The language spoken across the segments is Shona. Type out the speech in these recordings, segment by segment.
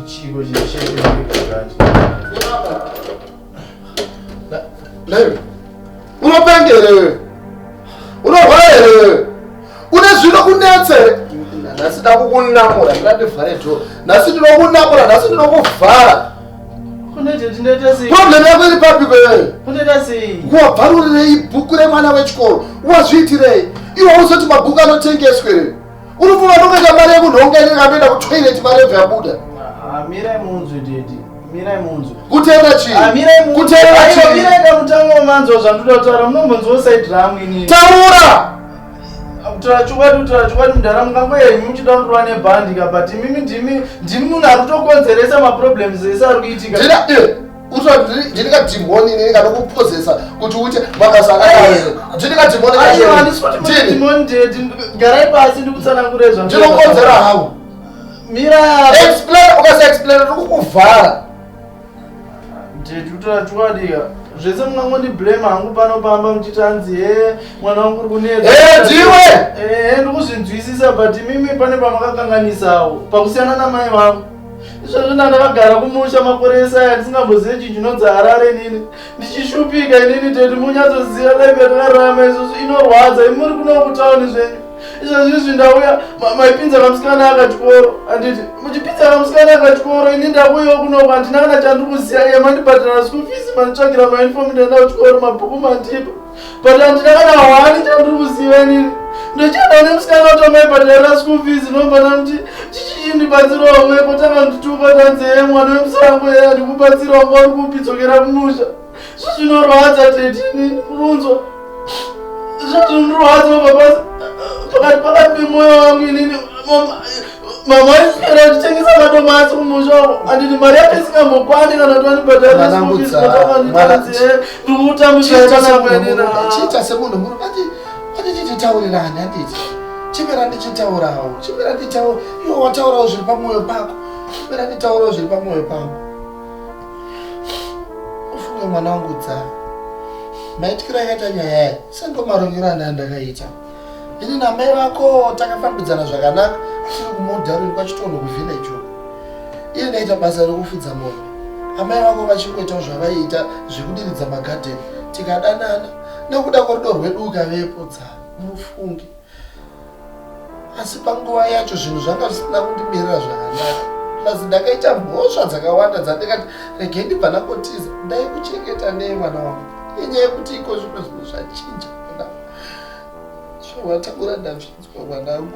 chico chisheshe Leyo. Unopengele. Unohwele. Unezvino kunetse. Nasida kukunamura ngati vareto. Nasidi nokunamura, nasidi nokuvhara. Problem yako iri papi kwewe. Kuneta sei? Kuwabvarurire ibhuku remwana wechikoro. Wazviitirei? Iwe uzoti mabhuku anotengeswe. Unofunga ndokuita mari yekunhonga inenge kutoilet mari yebva yabuda. Mirai munzwe dedi. Mirai munzwe. Kutenda chii? Mirai munzwe. Kutenda chii? Mirai mutango manzo zvandoda kutaura munombonzwa side rangu ini. Taura! Turachukwadi munharaunda kwenyu muchidaurwa nebhandika but mimi ndimi munhu ari kutokonzeresa maproblems ese ari kuitika. Ndingadhimoni inenge nokupozesa kuti uite mabasa akadai. Ndingadhimoni ndimoni ndeti garai pasi ndikutsanangure zvangu. Ndinokonzera hawo. Mira explain ukasa-explain ndikukuvhara. Ndeti turachukwadi zvese mungangondiblame hangu panopamba muchitanzi mwana wangu uri kunetsa. Ndiwe! Ndikuzvinzwisisa but mimi pane pamakakanganisawo pakusiyana namai vangu. Izvozvo ndakagara kumusha makore esaya ndisingambozivi chinhu chinonzi Harare inini. Ndichishupika inini teti munyatsoziva life yatakararama izvozvo inorwadza. Muri kuno kutauni zvenyu. Izvozvi ndauya maipinza kamusikana akachikoro. Handiti muchipinza kamusikana akachikoro ini ndauyawo kunoko handina kana chandikuziya mandibhadhara school fees manditsvagira mauniform ndaenda kuchikoro mabhuku mandipa. But handina kana hwani chandiri kuziva inini. Ndochada nemusikana kuti maibhadharira school fees nombana kuti chichichinibatsirawo mwepo takandituka tanzi mwana wemusango handikubatsirawo kwauri kupidzokera kumusha. Zvinorwadza tetini kurunzwa. Zvinondorwadza baba pakati pemwoyo wangu inini. Mama aiswera achitengesa madomasi kumusha uko. Handiti mari yake isingambokwani kana kuti vanibhadharira school fees kutakanditanzi ndikutamushatanamwenina. Chiita semunhu muri titaurirane handiti. Chimera ndichitaurawo. Chimera nditaura. Iwe wataurawo zviri pamwoyo pako. Chimera nditaurawo zviri pamwoyo pako. Ufunge mwana wangu dzaa. Maitikira yakaita nyaya yayo. Sendomarongero andakaita. Ini namai vako takafambidzana zvakanaka. Tiri kumodharweni kwachitonho kuvillage uko. Iye ndaita basa rekufudza mombe. Amai vako vachingoitawo zvavaiita zvekudiridza magadheni. Tikadanana nekuda kwerudo rwedu ukavepo dzaa. Mufungi. Asi panguva yacho zvinhu zvanga zvisina kundimirira zvakanaka. Plazi ndakaita mhosva dzakawanda dzandikati rege ndibva ndakotiza. Ndaikuchengeta nei mwana wangu? Inyaya yekuti iko zvino zvinhu zvachinja mwana. Zvawataura ndazvinzwa mwanangu.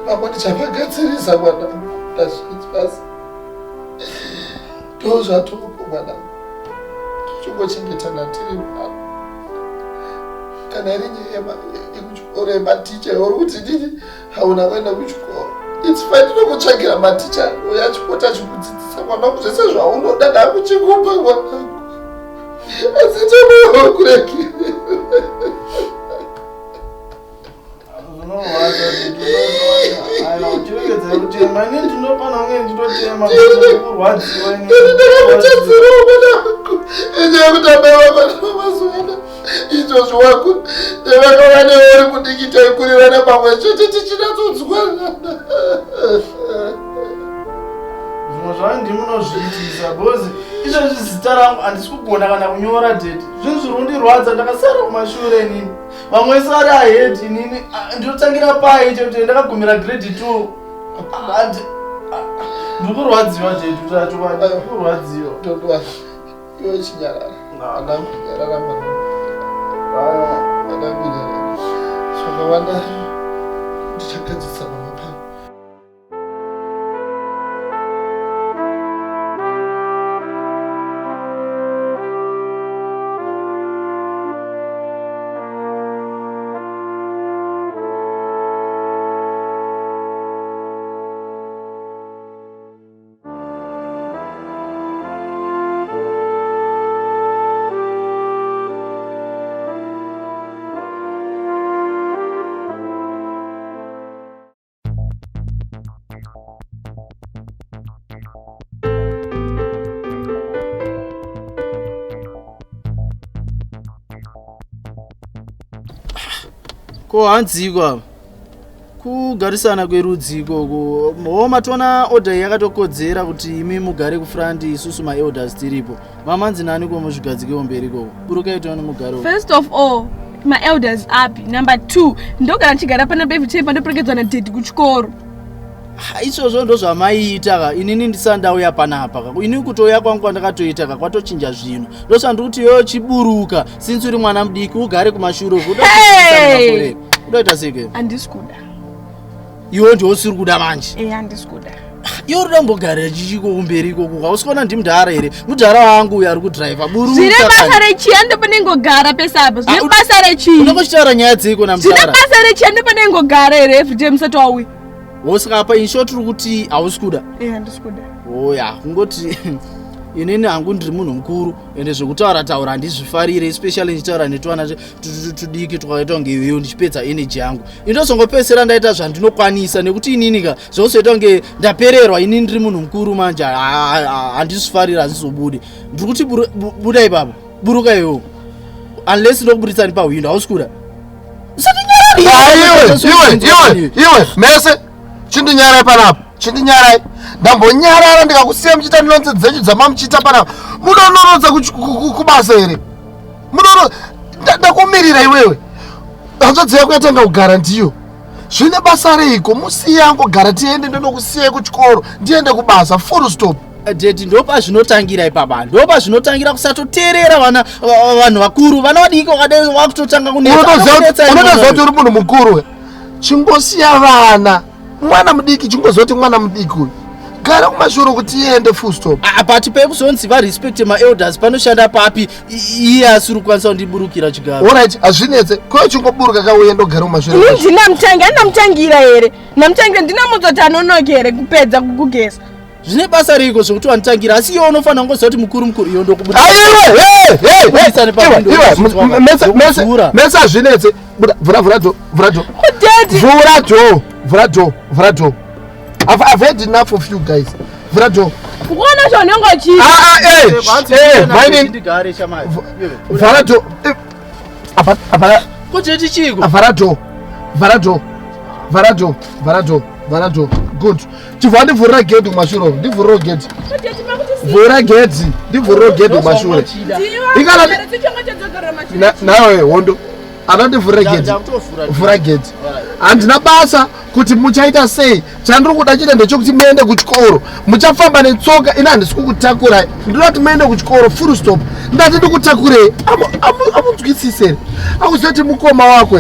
Ipapo ndichapagadzirisa mwanangu. Ndazvinzwa basi. Ndozvatopo mwanangu. Tichingochengetana tiri pano. Kana iri nyaya yekuchikoro yematicha uri kuti ndini hauna kuenda kuchikoro. It's fine ndinokutsvagira maticha yachipota chikudzidzisa mwanangu zvese zvaunoda ndakuchikupa mwanangu. Asi tomoyo kurekere. Zvinorwadza ndinoregedzera kutema ini ndinofana kunge nditotema kurwadziwa ini. Ndakakutadzirawo mwanangu. Inyaya yekuti amai vako mazuva izvozvi wako nevakava neuri kudikita ikurirana pamwe chete tichinatsodzwana. Zvimwe zvandimunozviitisa bhozi izvozvi zita rangu handisi kugona kana kunyora dheti. Zvinhu zviri kundirwadza ndakasara kumashure inini. Vamwe sari ahedi inini ndinotangira pai chekuti ndakagumira grade 2. Ndikurwadziwa dheti tacho ndikurwadziwa. Ndodwa iwe chinyarara. Anangu nyarara mwanangu. Anangu nyarara. Zvakawanda ndichagadzisa mama pangu. Ko hanzi kwa kugarisana kwerudzi ikoko. Matona order yakatokodzera kuti imi mugare kufront isusu maelders tiripo. Mamanzi nani ko muzvigadzike mberi ikoko. Burukai tione mugaro. First of all, my elders up. Number 2, ndogara nchigara pana baby tape ndoperekedzwa na dad kuchikoro. Izvozvo ndo zvamaiita ka. Inini ndisandauya panapa ka. Ini kutoya kwangu kwandakatoita ka kwatochinja zvino. Ndosandikuti yo chiburuka since uri mwana mudiki ugare kumashure kuda Hey! Unoita seke. Andisikuda. Iwe ndiwo usiri kuda manje. Andisikuda. Iwe uri kumbogara chichiko kumberi ikoko. Usikona ndimudhara here. Mudhara wangu uyu ari kudriver. Buruka. Zvine basa rechii ndopanengogara pesapa. Zvine basa rechii. Unokuchitaura nyaya dzeko namudhara. Zvine basa rechii ndopanengogara here everyday musati wauya. Wosikapa in short uri kuti hausi kuda. Andisikuda. Oya, kungoti inini hangu ndiri munhu mukuru ende zvekutaura taura handizvifarire, especially ndichitaura netwana tudiki twakaita kunge iwewe ndichipedza energy yangu. Indozongopedzisira ndaita zvandinokwanisa nekuti inini ka zvozoita kunge ndapererwa inini ndiri munhu mukuru manje handizvifarire hazvizobudi. Ndiri kuti buda ipapo, buruka iwewe. Unless ndokubudisani pahwindo hausi kuda. Iwe mese chindinyarai panapa, chindinyarai. Ndambonyarara ndikakusiya muchita nonse dzenyu dzamamuchita panapa. Munonorodza kubasa here. Ndakumirira iwewe. Hanzvadzi yako yatanga kugara ndiyo. Zvine basa reiko? Musiye angogara tiende ndonokusiyai kuchikoro. Ndiende kubasa full stop. Deti ndopa zvinotangira ipapa. Ndopa zvinotangira kusatoteerera vanhu vakuru. Vana vadiki wakutotanga kunetsa. Unotoziva kuti uri munhu mukuru. Chingosiya vana. Mwana mudiki chingozoti mwana mudiki uyu. Gara kumashure kuti iende full stop. But pekuzonzi respect maelders panoshanda papi iye asiri kukwanisa kundiburukira chigaro. Alright, azvinetse. Ko chingoburuka kauye ndogara kumashure. Ini ndinamutangira here. Namutangira ndinamuzoti anonoke here kupedza kugugesa. Zvine basa riko zvokuti wanitangira asi iwe unofanira kungoziva kuti mukuru iyo ndokubuda. Mese azvinetse. Vura door. I've had enough of you guys. Vura door. Kuona zvonongo chi. Vura door. Kuti tichiko. Vura door. Good. Tivha ndivhurira gate kumashure. Ndivhurira gate. Vhura gate. Ndivhurira gate kumashure. Nawe hondo. Anandivhurira gate. Vhura gate. Handina basa kuti muchaita sei. Chandiri kuda chete ndechekuti muende kuchikoro. Muchafamba netsoka. Ina handisi kukutakurai. Ndinoda kuti muende kuchikoro full stop. Ndati ndikutakurei. Amunzwisise. Akuziva kuti mukoma wako.